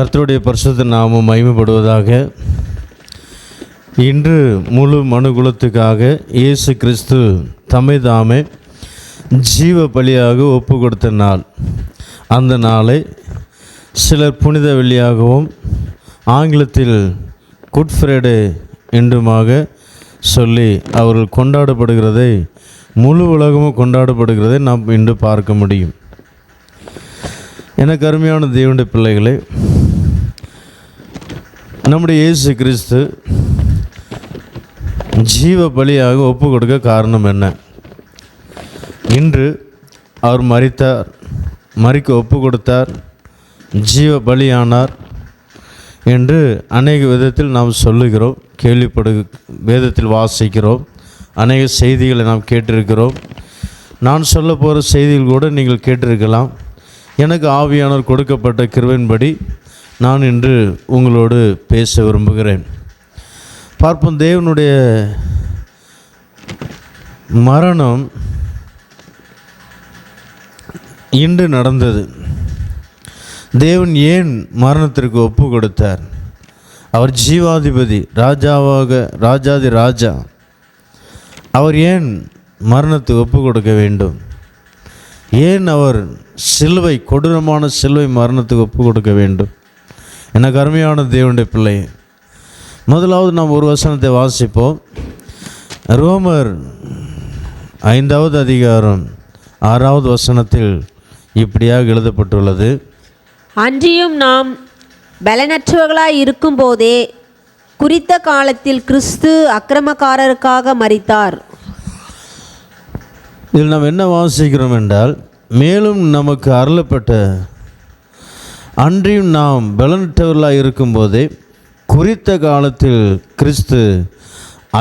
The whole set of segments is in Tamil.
கர்த்தருடைய பரிசுத்த நாமம் மகிமைப்படுவதாக. இன்று முழு மனுகுலத்துக்காக இயேசு கிறிஸ்து தம்மை தாமே ஜீவ பலியாக ஒப்பு கொடுத்த நாள். அந்த நாளை சிலர் புனித வெள்ளியாகவும் ஆங்கிலத்தில் குட் ஃப்ரைடே என்றுமாக சொல்லி அவர்கள் கொண்டாடப்படுகிறதை, முழு உலகமும் கொண்டாடப்படுகிறதை நாம் இன்று பார்க்க முடியும். எனக்கு அருமையான தேவனுடைய பிள்ளைகளே, நம்முடைய இயேசு கிறிஸ்து ஜீவ பலியாக ஒப்பு கொடுக்க காரணம் என்ன? இன்று அவர் மரித்தார், மரிக்க ஒப்பு கொடுத்தார், ஜீவ பலியானார் என்று அநேக விதத்தில் நாம் சொல்லுகிறோம், வேதத்தில் வாசிக்கிறோம், அநேக செய்திகளை நாம் கேட்டிருக்கிறோம். நான் சொல்ல போகிற செய்திகள் கூட நீங்கள் கேட்டிருக்கலாம். எனக்கு ஆவியானவர் கொடுக்கப்பட்ட கிருபையின்படி நான் இன்று உங்களோடு பேச விரும்புகிறேன். பார்ப்போம், தேவனுடைய மரணம் இன்று நடந்தது. தேவன் ஏன் மரணத்திற்கு ஒப்பு கொடுத்தார்? அவர் ஜீவாதிபதி, ராஜாதி ராஜா. அவர் ஏன் மரணத்துக்கு ஒப்பு கொடுக்க வேண்டும்? ஏன் அவர் சிலுவை, கொடூரமான சிலுவை மரணத்துக்கு ஒப்பு கொடுக்க வேண்டும்? எனக்கு அருமையான தேவனுடைய பிள்ளை, முதலாவது நாம் ஒரு வசனத்தை வாசிப்போம். ரோமர் 5வது அதிகாரம் 6வது வசனத்தில் இப்படியாக எழுதப்பட்டுள்ளது: அன்றியும் நாம் பலனற்றவர்களாய் இருக்கும்போதே குறித்த காலத்தில் கிறிஸ்து அக்கிரமக்காரருக்காக மரித்தார். இதில் நாம் என்ன வாசிக்கிறோம் என்றால், மேலும் நமக்கு அருளப்பட்ட, அன்றியும் நாம் பலனற்றவர்களாக இருக்கும்போதே குறித்த காலத்தில் கிறிஸ்து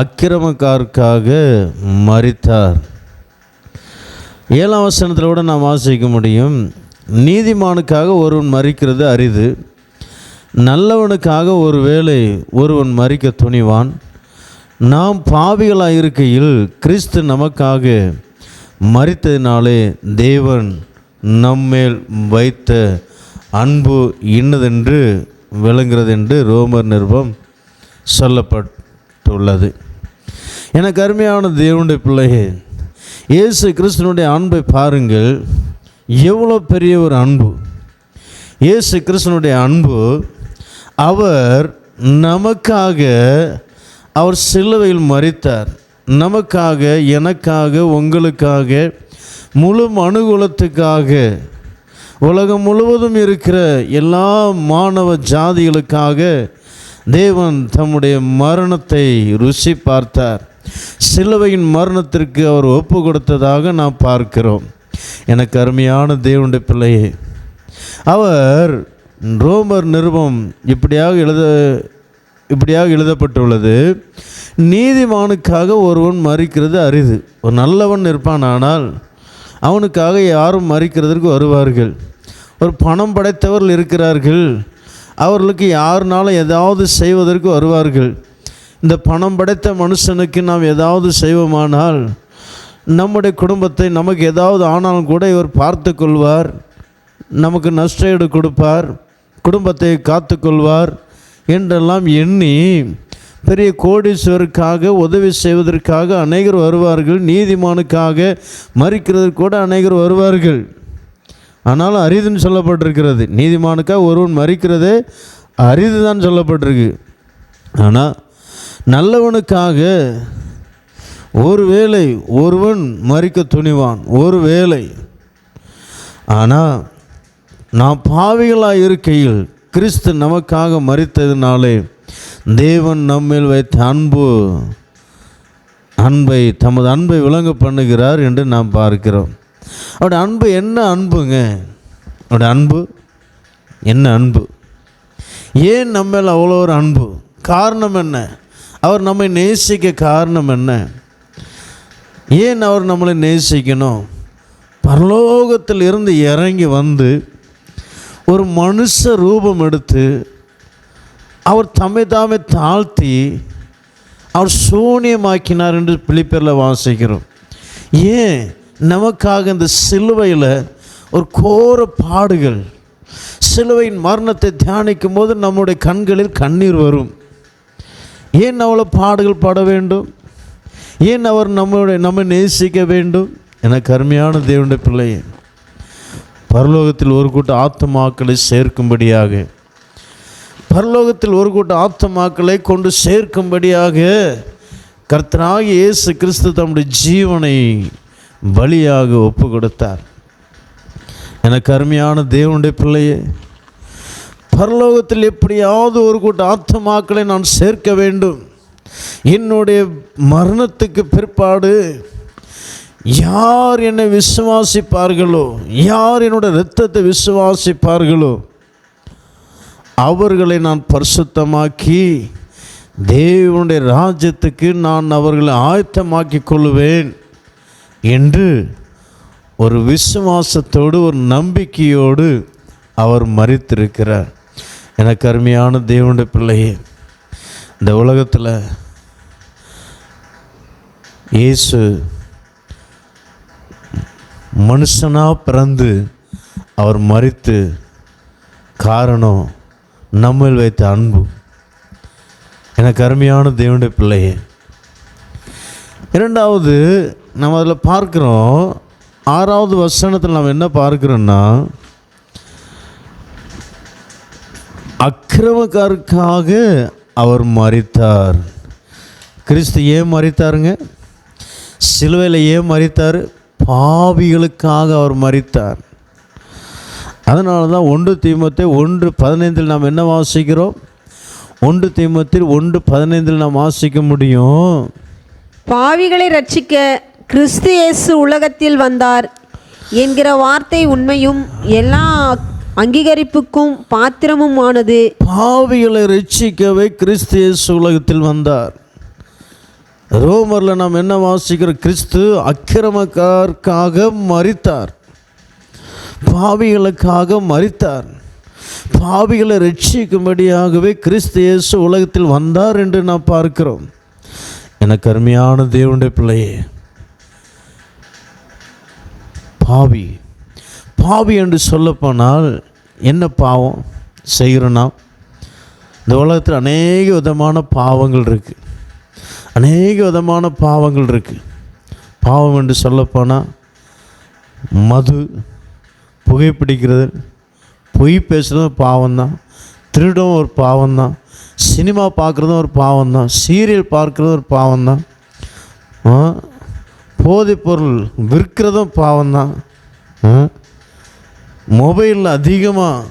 அக்கிரமக்காரருக்காக மரித்தார். 7ஆம் வசனத்தில் கூட நாம் வாசிக்க முடியும்: நீதிமானுக்காக ஒருவன் மரிக்கிறது அரிது, நல்லவனுக்காக ஒருவன் மரிக்க துணிவான். நாம் பாவிகளாக இருக்கையில் கிறிஸ்து நமக்காக மரித்ததினாலே தேவன் நம்மேல் வைத்த அன்பு இன்னதென்று விளங்குகிறது என்று ரோமர் நிருபம் சொல்லப்பட்டுள்ளது. எனக்கு அருமையான தேவனுடைய பிள்ளையே, இயேசு கிறிஸ்துனுடைய அன்பை பாருங்கள். எவ்வளோ பெரிய ஒரு அன்பு! இயேசு கிறிஸ்துனுடைய அன்பு, அவர் நமக்காக அவர் சிலுவையில் மரித்தார். நமக்காக, எனக்காக, உங்களுக்காக, முழு மனுகுலத்துக்காக, உலகம் முழுவதும் இருக்கிற எல்லா மானவ ஜாதிகளுக்காக தேவன் தம்முடைய மரணத்தை ருசி பார்த்தார். சிலுவையின் மரணத்திற்கு அவர் ஒப்பு கொடுத்ததாக நாம் பார்க்கிறோம். எனக்கு அருமையான தேவனுடைய பிள்ளையே, அவர் ரோமர் நிருபம் இப்படியாக எழுதப்பட்டுள்ளது: நீதிமானுக்காக ஒருவன் மரிக்கிறது அரிது. ஒரு நல்லவன் இருப்பான், ஆனால் அவனுக்காக யாரும் மரிக்கிறதற்கு வருவார்கள். ஒரு பணம் படைத்தவர்கள் இருக்கிறார்கள், அவர்களுக்கு யாருனாலும் ஏதாவது செய்வதற்கு வருவார்கள். இந்த பணம் படைத்த மனுஷனுக்கு நாம் ஏதாவது செய்வோமானால், நம்முடைய குடும்பத்தை, நமக்கு ஏதாவது ஆனாலும் கூட இவர் பார்த்து கொள்வார், நமக்கு நஷ்டஈடு கொடுப்பார், குடும்பத்தை காத்து கொள்வார் என்றெல்லாம் எண்ணி பெரிய கோடீஸ்வருக்காக உதவி செய்வதற்காக அநேகர் வருவார்கள். நீதிமானுக்காக மரிக்கிறதுக்கு கூட அநேகர் வருவார்கள். ஆனாலும் அரிதுன்னு சொல்லப்பட்டிருக்கிறது. நீதிமானுக்காக ஒருவன் மரிக்கிறதே அரிது தான் சொல்லப்பட்டிருக்கு. ஆனால் நல்லவனுக்காக ஒருவேளை ஒருவன் மரிக்க துணிவான், ஒருவேளை. ஆனால் நாம் பாவிகளாக இருக்கையில் கிறிஸ்து நமக்காக மரித்ததினாலே தேவன் நம்மேல் வைத்த தமது அன்பை விளங்க பண்ணுகிறார் என்று நாம் பார்க்கிறோம். அவருடைய அன்பு என்ன அன்புங்க? அவருடைய அன்பு என்ன அன்பு? ஏன் நம்மேல் அவ்வளோ ஒரு அன்பு? காரணம் என்ன? அவர் நம்மை நேசிக்க காரணம் என்ன? ஏன் அவர் நம்மளை நேசிக்கணும்? பரலோகத்தில் இருந்து இறங்கி வந்து ஒரு மனுஷ ரூபம் எடுத்து அவர் தம்மை தாமே தாழ்த்தி அவர் சூனியமாக்கினார் என்று பிலிப்பியரில் வாசிக்கிறோம். ஏன்? நமக்காக இந்த சிலுவையில் ஒரு கோர பாடுகள், சிலுவையின் மரணத்தை தியானிக்கும் போது நம்முடைய கண்களில் கண்ணீர் வரும். ஏன் அவ்வளோ பாடுகள் பட வேண்டும்? ஏன் அவர் நம்மை நேசிக்க வேண்டும்? எனக்கு அருமையான தேவனுடைய பிள்ளையே, பரலோகத்தில் ஒரு கூட்ட ஆத்துமாக்களை சேர்க்கும்படியாக, பரலோகத்தில் ஒரு கூட்ட ஆத்துமாக்களை கொண்டு சேர்க்கும்படியாக கர்த்தராகிய இயேசு கிறிஸ்து தம்முடைய ஜீவனை பலியாக ஒப்பு கொடுத்தார். எனக்கு அருமையான தேவனுடைய பிள்ளையே, பரலோகத்தில் எப்படியாவது ஒரு கூட்ட ஆத்துமாக்களை நான் சேர்க்க வேண்டும். என்னுடைய மரணத்துக்கு பிற்பாடு யார் என்னை விசுவாசிப்பார்களோ, யார் என்னுடைய இரத்தத்தை விசுவாசிப்பார்களோ அவர்களை நான் பரிசுத்தமாக்கி தேவனுடைய ராஜ்யத்துக்கு நான் அவர்களை ஆயத்தமாக்கி கொள்ளுவேன் என்று ஒரு விசுவாசத்தோடு, ஒரு நம்பிக்கையோடு அவர் மரித்திருக்கிறார். எனக்கு அருமையான தேவனுடைய பிள்ளையே, இந்த உலகத்தில் இயேசு மனுஷனாக பிறந்து அவர் மரித்து காரணம் நம்மில் வைத்த அன்பு. எனக்கு அருமையான தேவனுடைய பிள்ளையே, இரண்டாவது நம்ம அதில் பார்க்குறோம், 6வது வசனத்தில் நாம் என்ன பார்க்குறோன்னா, அக்கிரமக்காரருக்காக அவர் மரித்தார். கிறிஸ்து ஏன் மரித்தாருங்க? சிலுவையில் ஏன் மரித்தார்? பாவிகளுக்காக அவர் மரித்தார். அதனால தான் 1 தீமோத்தேயு 1:15 நாம் என்ன வாசிக்கிறோம்? 1 தீமோத்தேயு 1:15 நாம் வாசிக்க முடியும். பாவிகளை ரட்சிக்க கிறிஸ்து இயேசு உலகத்தில் வந்தார் என்கிற வார்த்தை உண்மையும் எல்லா அங்கீகரிப்புக்கும் பாத்திரமுமானது. பாவிகளை ரட்சிக்கவே கிறிஸ்து இயேசு உலகத்தில் வந்தார். ரோமரில் நாம் என்ன வாசிக்கிறோம்? கிறிஸ்து அக்கிரமக்காரருக்காக மரித்தார், பாவிகளுக்காக மரித்தார். பாவிகளை ரட்சிக்கும்படியாகவே கிறிஸ்து இயேசு உலகத்தில் வந்தார் என்று நாம் பார்க்கிறோம். எனக்கு அருமையான தேவனுடைய பிள்ளையே, பாவி என்று சொல்லப்போனால் என்ன பாவம் செய்கிறோன்னா, இந்த உலகத்தில் அநேக விதமான பாவங்கள் இருக்குது, அநேக விதமான பாவங்கள் இருக்குது. பாவம் என்று சொல்லப்போனால் மது, புகைப்பிடிக்கிறது, பொய் பேசுகிறதும் பாவம்தான், திருடும் ஒரு பாவம்தான், சினிமா பார்க்குறதும் ஒரு பாவம்தான், சீரியல் பார்க்குறதும் ஒரு பாவம்தான், போதைப்பொருள் விற்கிறதும் பாவம்தான், மொபைலில் அதிகமாக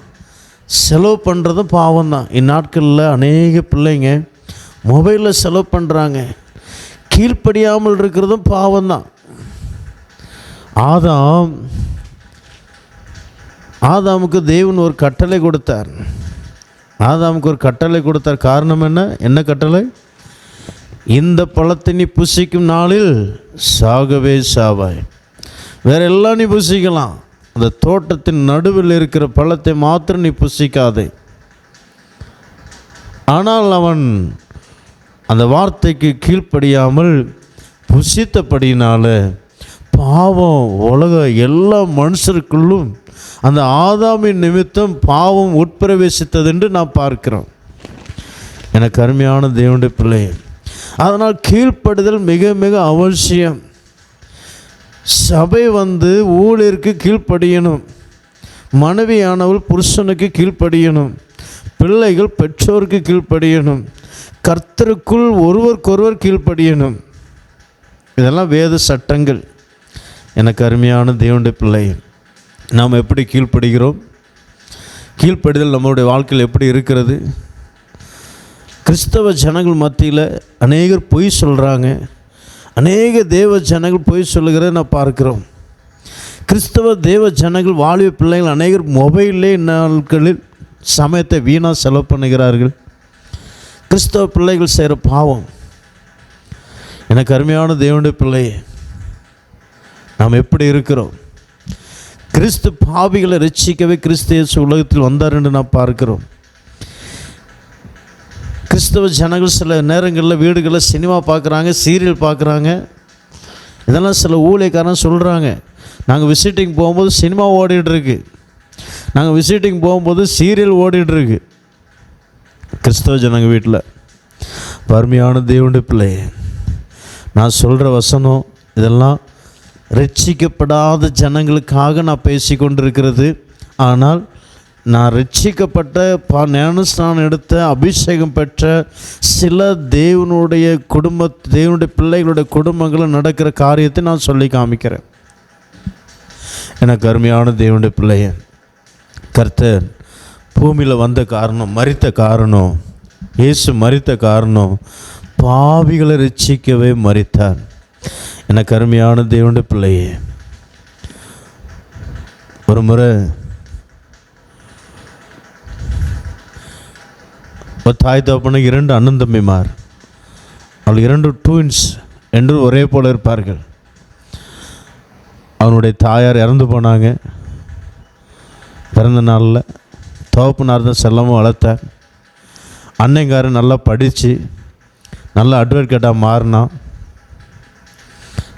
செலவு பண்ணுறதும் பாவம்தான். இந்நாட்களில் அநேக பிள்ளைங்க மொபைலில் செலவு பண்ணுறாங்க. கீழ்ப்படியாமல் இருக்கிறதும் பாவம்தான். ஆதாமுக்கு தேவன் ஒரு கட்டளை கொடுத்தார். காரணம் என்ன கட்டளை? இந்த பழத்தை நீ புசிக்கும் நாளில் சாகவே சாவாய். வேற எல்லாம் நீ புசிக்கலாம், அந்த தோட்டத்தின் நடுவில் இருக்கிற பழத்தை மாத்திரம் நீ புசிக்காதே. ஆனால் அவன் அந்த வார்த்தைக்கு கீழ்ப்படியாமல் புசித்தபடியினால பாவம் உலக எல்லா மனுஷருக்குள்ளும் அந்த ஆதாமின் நிமித்தம் பாவம் உட்பிரவேசித்தது என்று நாம் பார்க்கிறோம். எனக்கு அருமையான தேவனுடைய பிள்ளை, அதனால் கீழ்ப்படுதல் மிக மிக அவசியம். சபை ஊழியருக்கு கீழ்ப்படியணும், மனைவியானவள் புருஷனுக்கு கீழ்ப்படியணும், பிள்ளைகள் பெற்றோருக்கு கீழ்ப்படியணும், கர்த்தருக்குள் ஒருவருக்கொருவர் கீழ்ப்படியணும். இதெல்லாம் வேத சட்டங்கள். எனக்கு அருமையான தேவனுடைய பிள்ளை, நாம் எப்படி கீழ்ப்படுகிறோம்? கீழ்ப்படிதல் நம்மளுடைய வாழ்க்கையில் எப்படி இருக்கிறது? கிறிஸ்தவ ஜனங்கள் மத்தியில் அநேகர் பொய் சொல்கிறாங்க, அநேக தேவ ஜனங்கள் பொய் சொல்லுகிறத நான் பார்க்கிறோம். கிறிஸ்தவ தேவ ஜனங்கள் வாலிப பிள்ளைகள் அநேகர் மொபைல்லே நாட்களில் சமயத்தை வீணாக செலவு பண்ணுகிறார்கள். கிறிஸ்தவ பிள்ளைகள் செய்கிற பாவம். எனக்கு அருமையான தேவனுடைய பிள்ளையே, நாம் எப்படி இருக்கிறோம்? கிறிஸ்து பாவிகளை ரட்சிக்கவே கிறிஸ்து இயேசு உலகத்தில் வந்தார் என்று நாம் பார்க்கிறோம். கிறிஸ்தவ ஜனங்கள் சில நேரங்களில் வீடுகளில் சினிமா பார்க்குறாங்க, சீரியல் பார்க்குறாங்க. இதெல்லாம் சில ஊழியக்காரன் சொல்கிறாங்க, நாங்கள் விசிட்டிங் போகும்போது சினிமா ஓடிட்டுருக்கு, நாங்கள் விசிட்டிங் போகும்போது சீரியல் ஓடிட்டுருக்கு கிறிஸ்தவ ஜனங்க வீட்டில். அருமையான தேவனுடைய பிள்ளை, நான் சொல்கிற வசனம் இதெல்லாம் ரட்சிக்கப்படாத ஜனங்களுக்காக நான் பேசி கொண்டிருக்கிறது. ஆனால் நான் ரட்சிக்கப்பட்ட ஞானஸ்நானம் எடுத்த அபிஷேகம் பெற்ற சில தேவனுடைய பிள்ளைகளுடைய குடும்பங்களில் நடக்கிற காரியத்தை நான் சொல்லி காமிக்கிறேன். எனக்கு அருமையான தேவனுடைய பிள்ளைய, கர்த்தர் பூமியில் வந்த காரணம், மரித்த காரணம், இயேசு மரித்த காரணம் பாவிகளை ரட்சிக்கவே மரித்தார். எனக்கு அருமையான தேவனுடைய பிள்ளையே, ஒரு முறை ஒரு தாய் தகப்பனுக்கு 2 அண்ணன் தம்பிமார், அவள் 2 ட்வின்ஸ் என்று ஒரே போல இருப்பார்கள். அவனுடைய தாயார் இறந்து போனாங்க. பிறந்த நாளில் தகப்பனார் தான் செல்லமும் வளர்த்தார். அன்னைங்காரன் நல்லா படித்து நல்ல அட்வொகேட்டாக மாறினான்.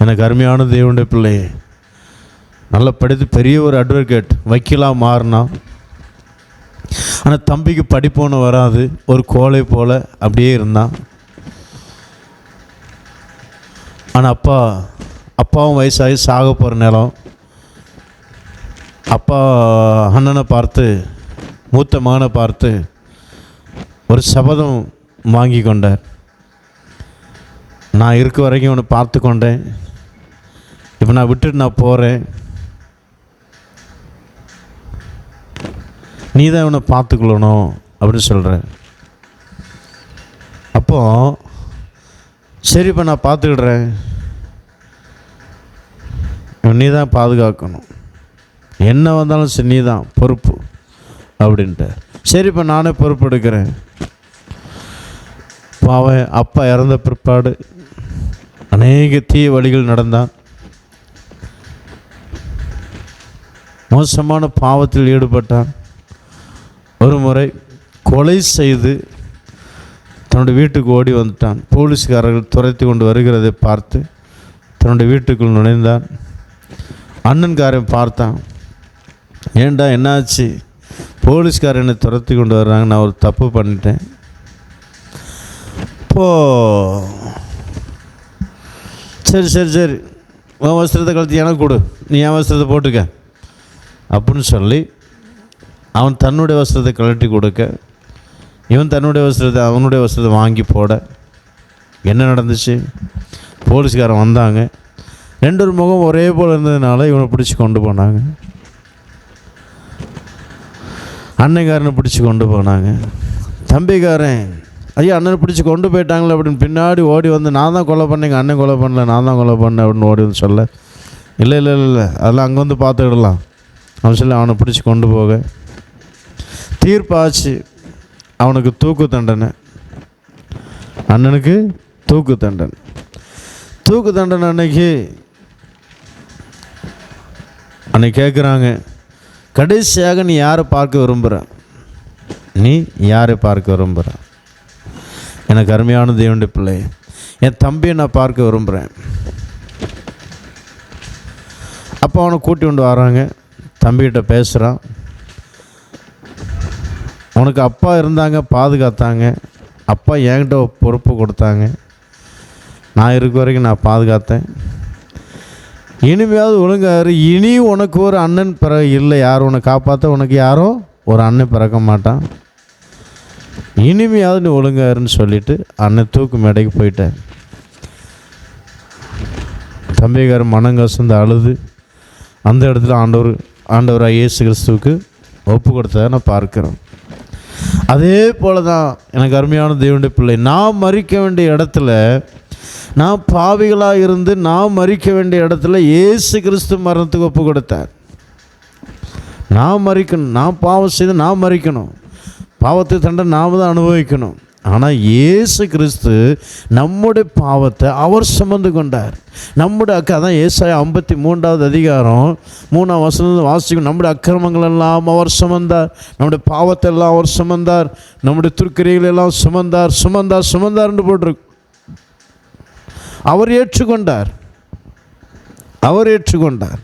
எனக்கு அருமையான தேவனுடைய பிள்ளையே, நல்லா படித்து பெரிய ஒரு அட்வொகேட் வக்கீலாக மாறினான். ஆனால் தம்பிக்கு படிப்போன்னு வராது, ஒரு கோலை போல் அப்படியே இருந்தான். ஆனால் அப்பாவும் வயசாகி சாக போகிற நேரம், அப்பா அண்ணனை பார்த்து, மூத்த மகனை பார்த்து ஒரு சபதம் வாங்கி கொண்டார். நான் இருக்க வரைக்கும் இவனை பார்த்து கொண்டேன், இப்போ நான் விட்டுட்டு நான் போகிறேன், நீ தான் இவனை பார்த்துக்கொள்ளணும் அப்படின்னு சொல்கிறேன். அப்போது சரி, இப்போ நான் பார்த்துக்கிடுறேன், நீ தான் பாதுகாக்கணும், என்ன வந்தாலும் சரி நீ தான் பொறுப்பு அப்படின்ட்டு. சரி, இப்போ நானே பொறுப்பு எடுக்கிறேன். அவன் அப்பா இறந்த பிற்பாடு அநேக தீய வழிகள் நடந்தான். மோசமான பாவத்தில் ஈடுபட்டான். ஒரு முறை கொலை செய்து தன்னுடைய வீட்டுக்கு ஓடி வந்துட்டான். போலீஸ்காரர்கள் துரத்தி கொண்டு வருகிறதை பார்த்து தன்னுடைய வீட்டுக்குள் நுழைந்தான். அண்ணன்காரன் பார்த்தான், ஏண்டா என்னாச்சு? போலீஸ்காரன் என்னை துரத்தி கொண்டு வர்றாங்க, நான் ஒரு தப்பு பண்ணிட்டேன். சரி சரி சரி, உன் வஸ்திரத்தை கழட்டி எனக்கு கொடு, நீ என் வஸ்திரத்தை போட்டுக்க அப்படின்னு சொல்லி அவன் தன்னுடைய வஸ்திரத்தை கழட்டி கொடுக்க, இவன் தன்னுடைய வஸ்திரத்தை அவனுடைய வஸ்திரத்தை வாங்கி போட என்ன நடந்துச்சு? போலீஸ்காரன் வந்தாங்க. 2 முகம் ஒரே போல் இருந்ததுனால இவனை பிடிச்சி கொண்டு போனாங்க. அன்னைக்காரனை பிடிச்சி கொண்டு போனாங்க. தம்பிக்காரன், ஐயா அண்ணனை பிடிச்சி கொண்டு போயிட்டாங்களே அப்படின்னு பின்னாடி ஓடி வந்து, நான் தான் கொலை பண்ணேங்க, அண்ணன் கொலை பண்ணல, நான் தான் கொலை பண்ணேன் அப்படின்னு ஓடி வந்து சொல்ல, இல்லை இல்லை இல்லை அதெல்லாம் அங்கே வந்து பார்த்துக்கிடலாம் அவன் சொல்லி அவனை பிடிச்சி கொண்டு போக தீர்ப்பாச்சு. அவனுக்கு தூக்கு தண்டனை, அண்ணனுக்கு தூக்கு தண்டனை. தூக்கு தண்டனை அன்னைக்கு கேட்குறாங்க, கடைசியாக நீ யாரை பார்க்க விரும்புகிற? நீ யாரை பார்க்க விரும்புகிற? எனக்கு அருமையான தேவனுடைய பிள்ளை, என் தம்பியை நான் பார்க்க விரும்புகிறேன். அப்போ அவனை கூட்டி கொண்டு வராங்க. தம்பிகிட்ட பேசுகிறான். உனக்கு அப்பா இருந்தாங்க, பாதுகாத்தாங்க, அப்பா என்கிட்ட பொறுப்பு கொடுத்தாங்க, நான் இருக்க வரைக்கும் நான் பாதுகாத்தேன், இனிமையாவது ஒழுங்காரு, இனி உனக்கு ஒரு அண்ணன் இல்லை, யாரும் உன்னை காப்பாற்ற உனக்கு யாரும் ஒரு அண்ணன் பிறக்க மாட்டான், இனிமையாவது நீ ஒழுங்காருன்னு சொல்லிவிட்டு அண்ணன் தூக்கு மேடைக்கு போயிட்டேன். தம்பிக்காரன் மனங்கசந்து அழுது அந்த இடத்துல ஆண்டவராக இயேசு கிறிஸ்துவுக்கு ஒப்பு கொடுத்ததை நான் பார்க்குறோம். அதே போல தான் எனக்கு அருமையான தேவனுடைய பிள்ளை, நான் மரிக்க வேண்டிய இடத்துல, நான் பாவிகளாக இருந்து நான் மரிக்க வேண்டிய இடத்துல இயேசு கிறிஸ்து மரணத்துக்கு ஒப்பு கொடுத்தார். நான் மரிக்கணும், நான் பாவம் செய்து நான் மரிக்கணும், பாவத்தை தண்டனை நாம் தான் அனுபவிக்கணும். ஆனால் இயேசு கிறிஸ்து நம்முடைய பாவத்தை அவர் சுமந்து கொண்டார். நம்முடைய அதான் ஏசாயா 53வது அதிகாரம் 3ஆம் வசனம் வாசிக்கும். நம்முடைய அக்கிரமங்கள் எல்லாம் அவர் சுமந்தார், நம்முடைய பாவத்தை எல்லாம் அவர் சுமந்தார், நம்முடைய துர்க்கிரைகள் எல்லாம் சுமந்தார் சுமந்தார் சுமந்தார் என்று போட்டிருக்கு. அவர் ஏற்றுக்கொண்டார், அவர் ஏற்றுக்கொண்டார்.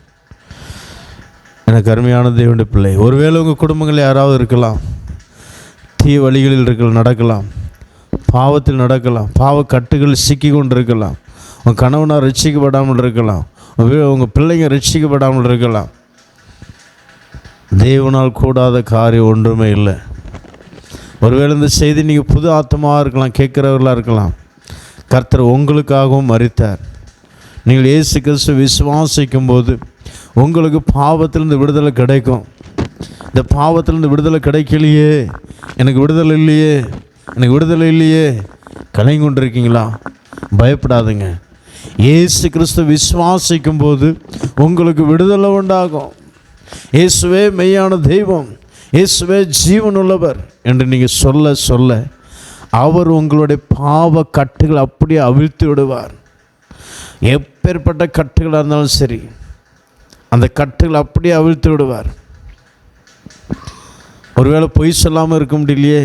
எனக்கு அருமையான தேவனுடைய பிள்ளை, ஒருவேளை உங்கள் குடும்பங்கள் யாராவது இருக்கலாம், தீய வழிகளில் நடக்கலாம், பாவத்தில் நடக்கலாம், பாவ கட்டுகள் சிக்கி கொண்டு இருக்கலாம், உங்கள் கணவனார் ரட்சிக்கப்படாமல் இருக்கலாம், உங்கள் பிள்ளைங்க ரட்சிக்கப்படாமல் இருக்கலாம். தேவனால் கூடாத காரியம் ஒன்றுமே இல்லை. ஒருவேளை இந்த செய்தி நீங்கள் புது ஆத்மாவாக இருக்கலாம், கேட்குறவர்களாக இருக்கலாம். கர்த்தர் உங்களுக்காகவும் மரித்தார். நீங்கள் இயேசு கிறிஸ்து விசுவாசிக்கும் போது உங்களுக்கு பாவத்திலிருந்து விடுதலை கிடைக்கும். இந்த பாவத்திலிருந்து விடுதலை கிடைக்கலையே, எனக்கு விடுதலை இல்லையே, எனக்கு விடுதலை இல்லையே, கலங்கி கொண்டிருக்கீங்களா? பயப்படாதுங்க. இயேசு கிறிஸ்து விசுவாசிக்கும் போது உங்களுக்கு விடுதலை உண்டாகும். இயேசுவே மெய்யான தெய்வம், இயேசுவே ஜீவனுள்ளவர் என்று நீங்கள் சொல்ல சொல்ல அவர் உங்களுடைய பாவ கட்டுகள் அப்படியே அவிழ்த்து விடுவார். எப்பேற்பட்ட கட்டுகளாக இருந்தாலும் சரி, அந்த கட்டுகள் அப்படியே அவிழ்த்து விடுவார். ஒருவேளை பொய் சொல்லாமல் இருக்க முடியலையே,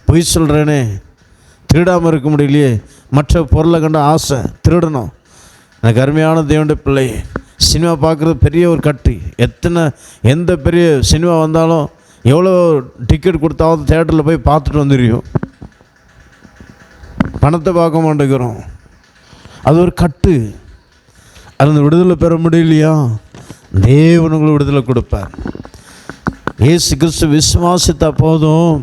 பொய் சொல்கிறேனே, திருடாமல் இருக்க முடியலையே, மற்ற பொருளை கண்ட ஆசை திருடணும். எனக்கு அருமையான தேவனுடைய பிள்ளை, சினிமா பார்க்குறது பெரிய ஒரு கட்டு. எந்த பெரிய சினிமா வந்தாலும் எவ்வளோ டிக்கெட் கொடுத்தாவது தேட்டரில் போய் பார்த்துட்டு வந்துடுவோம். பணத்தை பார்க்க மாட்டேங்கிறோம். அது ஒரு கட்டு. அதில் விடுதலை பெற முடியலையா? தேவன் உங்களுக்கு விடுதலை கொடுப்பார். இயேசு கிறிஸ்து விசுவாசித்த போதும்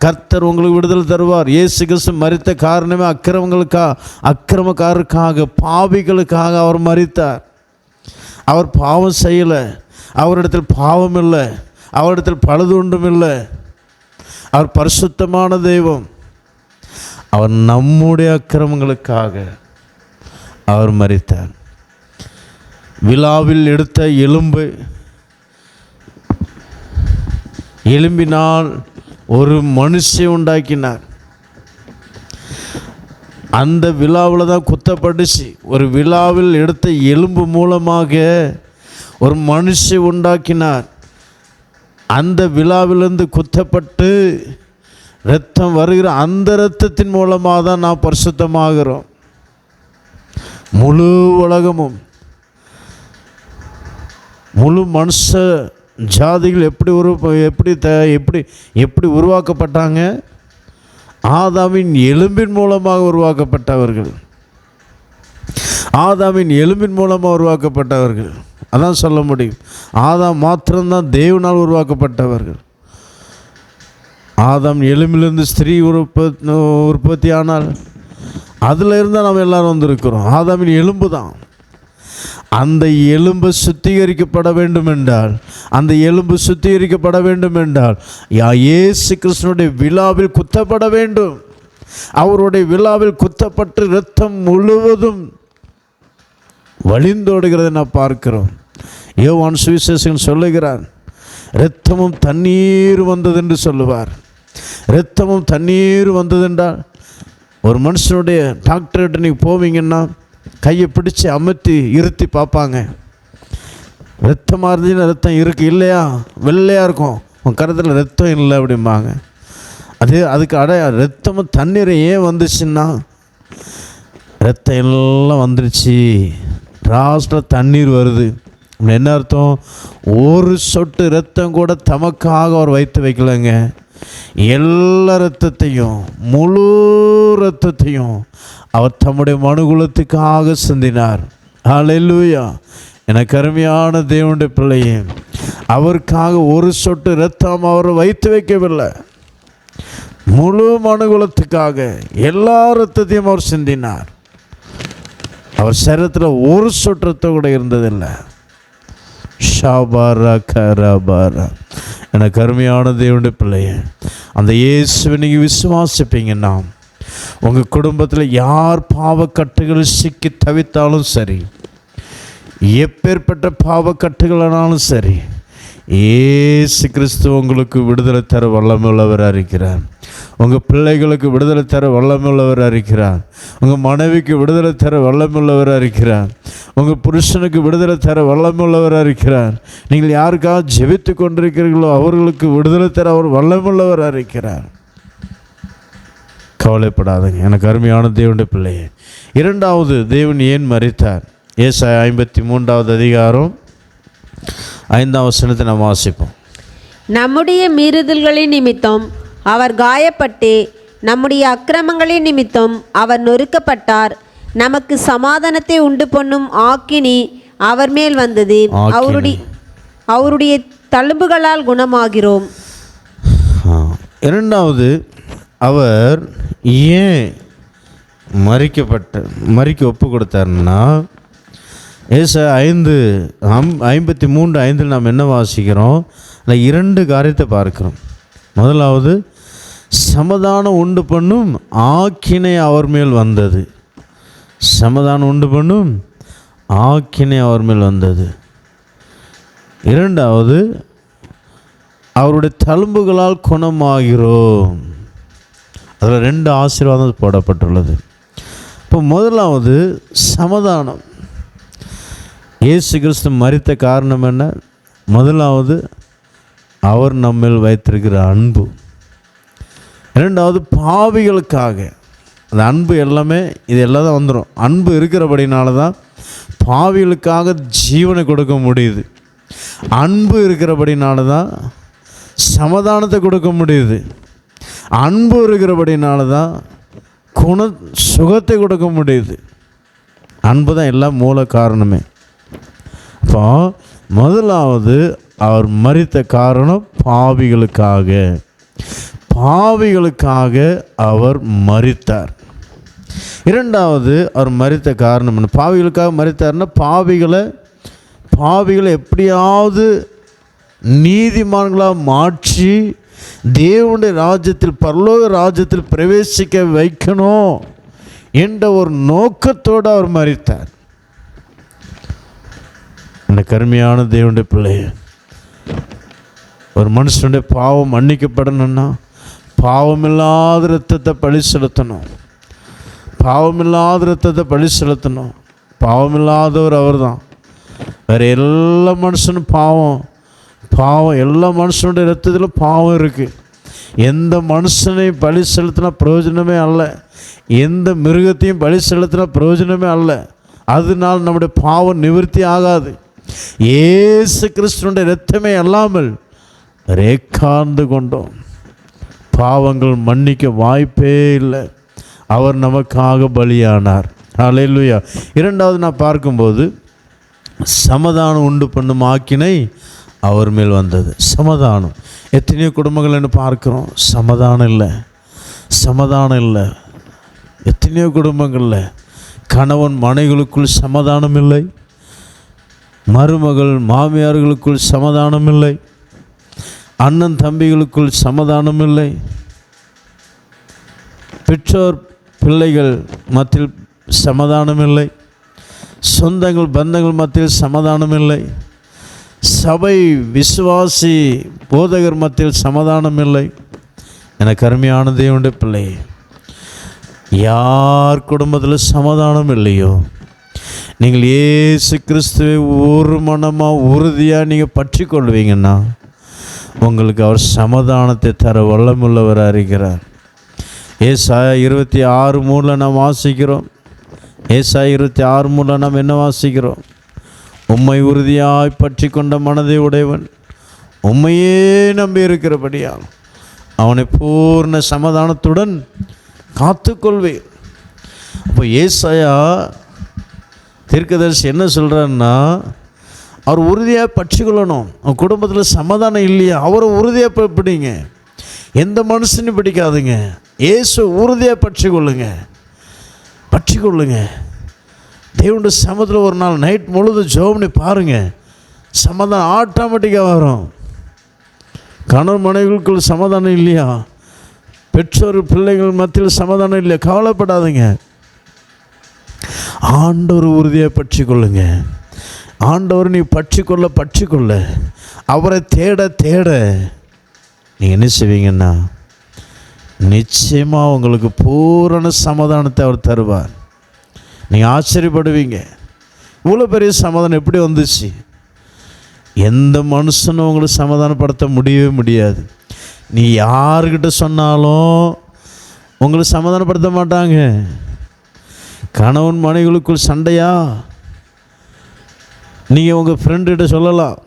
கர்த்தர் உங்களுக்கு விடுதலை தருவார். இயேசு கிறிஸ்து மரித்த காரணமே அக்கிரமக்காரருக்காக, பாவிகளுக்காக அவர் மரித்தார். அவர் பாவம் செய்யலை, அவரிடத்தில் பாவம் இல்லை, அவரிடத்தில் பழுது ஒன்றும் இல்லை. அவர் பரிசுத்தமான தெய்வம். அவர் நம்முடைய அக்கிரமங்களுக்காக அவர் மரித்தார். விழாவில் எடுத்த எலும்பினால் ஒரு மனுஷனை உண்டாக்கினார். அந்த விழாவில் தான் குத்தப்பட்டுச்சு. ஒரு விழாவில் எடுத்த எலும்பு மூலமாக ஒரு மனுஷனை உண்டாக்கினார். அந்த விழாவிலிருந்து குத்தப்பட்டு இரத்தம் வருகிற அந்த இரத்தத்தின் மூலமாக தான் நாம் பரிசுத்தமாகிறோம். முழு உலகமும், முழு மனுஷ ஜாதிகள் எப்படி உருவாக்கப்பட்டாங்க? ஆதாமின் எலும்பின் மூலமாக உருவாக்கப்பட்டவர்கள். ஆதாமின் எலும்பின் மூலமாக உருவாக்கப்பட்டவர்கள். அதான் சொல்ல முடியும். ஆதாம் மாத்திரம்தான் தேவனால் உருவாக்கப்பட்டவர்கள். ஆதாம் எலும்பிலிருந்து ஸ்திரீ உற்பத்தி ஆனால் அதில் இருந்தால் நாம் எல்லோரும் வந்திருக்கிறோம். ஆதாமின் எலும்பு தான். அந்த எலும்பு சுத்திகரிக்கப்பட வேண்டும் என்றால், இயேசு கிறிஸ்துவினுடைய விழாவில் குத்தப்பட வேண்டும். அவருடைய விழாவில் குத்தப்பட்டு இரத்தம் முழுவதும் வழிந்தோடுகிறதை நான் பார்க்கிறோம். யோவான் சுவிசேஷகன் சொல்லுகிறார், இரத்தமும் தண்ணீர் வந்தது என்று சொல்லுவார். இரத்தமும் தண்ணீர் வந்ததென்றால், ஒரு மனுஷனுடைய டாக்டர்கிட்ட நீங்கள் போவீங்கன்னா கையை பிடிச்சி அமர்த்தி இருத்தி பார்ப்பாங்க. ரத்தமாக இருந்துச்சுன்னா ரத்தம் இருக்குது இல்லையா, வெள்ளையாக இருக்கும், உன் கருத்தில் ரத்தம் இல்லை அப்படிம்பாங்க. அதுக்கு ரத்தமும் தண்ணீரை ஏன் வந்துச்சுன்னா, ரத்தம் எல்லாம் வந்துருச்சு, லாஸ்ட்டில் தண்ணீர் வருது. என்ன அர்த்தம்? ஒரு சொட்டு ரத்தம் கூட தமக்காக அவர் வைத்து வைக்கலைங்க. எல்லா இரத்தத்தையும், முழு இரத்தத்தையும் அவர் தம்முடைய மனுகுலத்துக்காக சிந்தினார். ஹல்லேலூயா. எனக்கு அருமையான தேவனுடைய பிள்ளையே, அவருக்காக ஒரு சொட்டு இரத்தம் அவர் வைத்து வைக்கவில்லை. முழு மனுகுலத்துக்காக எல்லா இரத்தத்தையும் அவர் சிந்தினார். அவர் சரீரத்தில் ஒரு சொட்டு ரத்தம் கூட இருந்ததில்லை. ஷாபாரா கராபாரா. எனக்கு அருமையான தேவனுடைய பிள்ளையே, அந்த இயேசுவை நீங்கள் விசுவாசிப்பீங்கன்னா, உங்கள் குடும்பத்தில் யார் பாவக்கட்டுகள் சிக்கி தவித்தாலும் சரி, எப்பேற்பட்ட பாவக்கட்டுகளானாலும் சரி, இயேசு கிறிஸ்து உங்களுக்கு விடுதலை தர வல்லமையுள்ளவராக இருக்கிறார். உங்கள் பிள்ளைகளுக்கு விடுதலை தர வல்லமையுள்ளவராக இருக்கிறார். உங்கள் மனைவிக்கு விடுதலை தர வல்லமையுள்ளவராக இருக்கிறார். உங்கள் புருஷனுக்கு விடுதலை தர வல்லமையுள்ளவராக இருக்கிறார். நீங்கள் யாருக்காக ஜெபித்து கொண்டிருக்கிறீர்களோ அவர்களுக்கு விடுதலை தர அவர் வல்லமையுள்ளவராக இருக்கிறார். கவலைப்படாதீங்க எனக்கு அருமையான தேவனுடைய பிள்ளையே. இரண்டாவது, தேவன் ஏன் மரித்தார்? ஏசாயா 53வது அதிகாரம் 5ஆம் வசனத்தை நாம் வாசிப்போம். நம்முடைய மீறுதல்களின் நிமித்தம் அவர் காயப்பட்டு, நம்முடைய அக்கிரமங்களின் நிமித்தம் அவர் நொறுக்கப்பட்டார். நமக்கு சமாதானத்தை உண்டு பண்ணும் ஆக்கினி அவர் மேல் வந்தது. அவருடைய தழும்புகளால் குணமாகிறோம். இரண்டாவது, அவர் ஏன் மறிக்க ஒப்பு கொடுத்தாருன்னா, ஏசாயா 53:5 நாம் என்ன வாசிக்கிறோம்? இல்லை, 2 காரியத்தை பார்க்கிறோம். முதலாவது, சமாதானம் உண்டு பண்ணும் ஆக்கினை அவர் மேல் வந்தது. சமாதானம் உண்டு பண்ணும் ஆக்கினை அவர் மேல் வந்தது. இரண்டாவது, அவருடைய தழும்புகளால் குணமாகிறோம். அதில் 2 ஆசீர்வாதம் போடப்பட்டுள்ளது. இப்போ முதலாவது சமாதானம். இயேசு கிறிஸ்து மரித்த காரணம் என்ன? முதலாவது, அவர் நம்மில் வைத்திருக்கிற அன்பு. இரண்டாவது, பாவிகளுக்காக. அந்த அன்பு எல்லாமே இது எல்லாம் தான் வந்துடும். அன்பு இருக்கிறபடினால தான் பாவிகளுக்காக ஜீவனை கொடுக்க முடியுது. அன்பு இருக்கிறபடினால தான் சமாதானத்தை கொடுக்க முடியுது. அன்பு இருக்கிறபடினால தான் சுகத்தை கொடுக்க முடியுது. அன்பு தான் எல்லாம் மூல காரணமே. இப்போ முதலாவது, அவர் மரித்த காரணம் பாவிகளுக்காக. பாவிகளுக்காக அவர் மரித்தார். இரண்டாவது, அவர் மரித்த காரணம் என்ன? பாவிகளுக்காக மரித்தார்னா பாவிகளை எப்படியாவது நீதிமான்களாக மாற்றி தேவனுடைய ராஜ்யத்தில், பரலோக ராஜ்யத்தில் பிரவேசிக்க வைக்கணும் என்ற ஒரு நோக்கத்தோடு அவர் மரித்தார். இந்த கருமையான தேவனுடைய பிள்ளை, ஒரு மனுஷனுடைய பாவம் மன்னிக்கப்படணும்னா பாவமில்லாத இரத்தத்தை பழி செலுத்தணும். பாவமில்லாத இரத்தத்தை பழி செலுத்தணும். பாவமில்லாதவர் அவர் தான். வேறு எல்லா மனுஷனும் பாவம். எல்லா மனுஷனுடைய இரத்தத்தில் பாவம் இருக்குது. எந்த மனுஷனை பழி செலுத்தினா பிரயோஜனமே அல்ல. எந்த மிருகத்தையும் பழி செலுத்தினா பிரயோஜனமே அல்ல. அதனால் நம்முடைய பாவம் நிவர்த்தி ஆகாது. இயேசு கிறிஸ்துவினுடைய இரத்தமே அல்லாமல் ரேக்காந்து கொண்டோம். பாவங்கள் மன்னிக்க வாய்ப்பே இல்லை. அவர் நமக்காக பலியானார். அல்லேலூயா. இரண்டாவது, நான் பார்க்கும்போது சமாதானம் உண்டு பண்ணும் ஆக்கினை அவர் மேல் வந்தது. சமாதானம். எத்தனையோ குடும்பங்கள் என்ன பார்க்குறோம், சமாதானம் இல்லை. எத்தனையோ குடும்பங்களில் கணவன் மனைவிகளுக்குள் சமாதானம் இல்லை. மருமகள் மாமியார்களுக்குள் சமாதானம் இல்லை. அண்ணன் தம்பிகளுக்குள் சமாதானம் இல்லை. பெற்றோர் பிள்ளைகள் மத்தியில் சமாதானம் இல்லை. சொந்தங்கள் பந்தங்கள் மத்தியில் சமாதானம் இல்லை. சபை விசுவாசி போதகர் மத்தியில் சமாதானம் இல்லை. எனக்கு அருமையான தேவனுடைய பிள்ளை, யார் குடும்பத்தில் சமாதானம் இல்லையோ, நீங்கள் இயேசு கிறிஸ்துவை ஒரு மனமாக உறுதியாக நீங்கள் பற்றி கொள்வீங்கன்னா உங்களுக்கு அவர் சமாதானத்தை தர வல்லமுள்ளவராக இருக்கிறார். ஏசாயா 26:3 நாம் வாசிக்கிறோம். ஏசாயா 26:3 நாம் என்ன வாசிக்கிறோம்? உம்மை உறுதியாய் பற்றி கொண்ட மனதை உடையவன் உம்மையே நம்பி இருக்கிறபடியால் அவனை பூர்ண சமாதானத்துடன் காத்துக்கொள்வேன். அப்போ ஏசாயா தீர்க்கதரிசி என்ன சொல்கிறாருன்னா, அவர் உறுதியாக பற்றிக்கொள்ளணும். அவன் குடும்பத்தில் சமாதானம் இல்லையா, அவரை உறுதியாக பிடிங்க. எந்த மனுஷனையும் பிடிக்காதுங்க. இயேசு உறுதியாக பற்றிக்கொள்ளுங்க. தேவனுடைய சமத்தில் ஒரு நாள் நைட் முழுதும் ஜெபம் பண்ணி பாருங்கள், சமாதானம் ஆட்டோமேட்டிக்காக வரும். கணவன் மனைவிகளுக்குள் சமாதானம் இல்லையா, பெற்றோர் பிள்ளைகள் மத்தியில் சமாதானம் இல்லையா, கவலைப்படாதீங்க. ஆண்டவர் உறுதியாக பற்றிக்கொள்ளுங்க. ஆண்டவர் நீ பற்றிக்கொள்ள அவரை தேட நீங்கள் என்ன செய்வீங்கன்னா நிச்சயமாக உங்களுக்கு பூரண சமாதானத்தை அவர் தருவார். நீங்கள் ஆச்சரியப்படுவீங்க, இவ்வளோ பெரிய சமாதானம் எப்படி வந்துச்சு? எந்த மனுஷனும் உங்களை சமாதானப்படுத்த முடியவே முடியாது. நீ யார்கிட்ட சொன்னாலும் உங்களை சமாதானப்படுத்த மாட்டாங்க. கணவன் மனைவிகளுக்குள் சண்டையா, நீங்கள் உங்கள் ஃப்ரெண்டுகிட்ட சொல்லலாம்,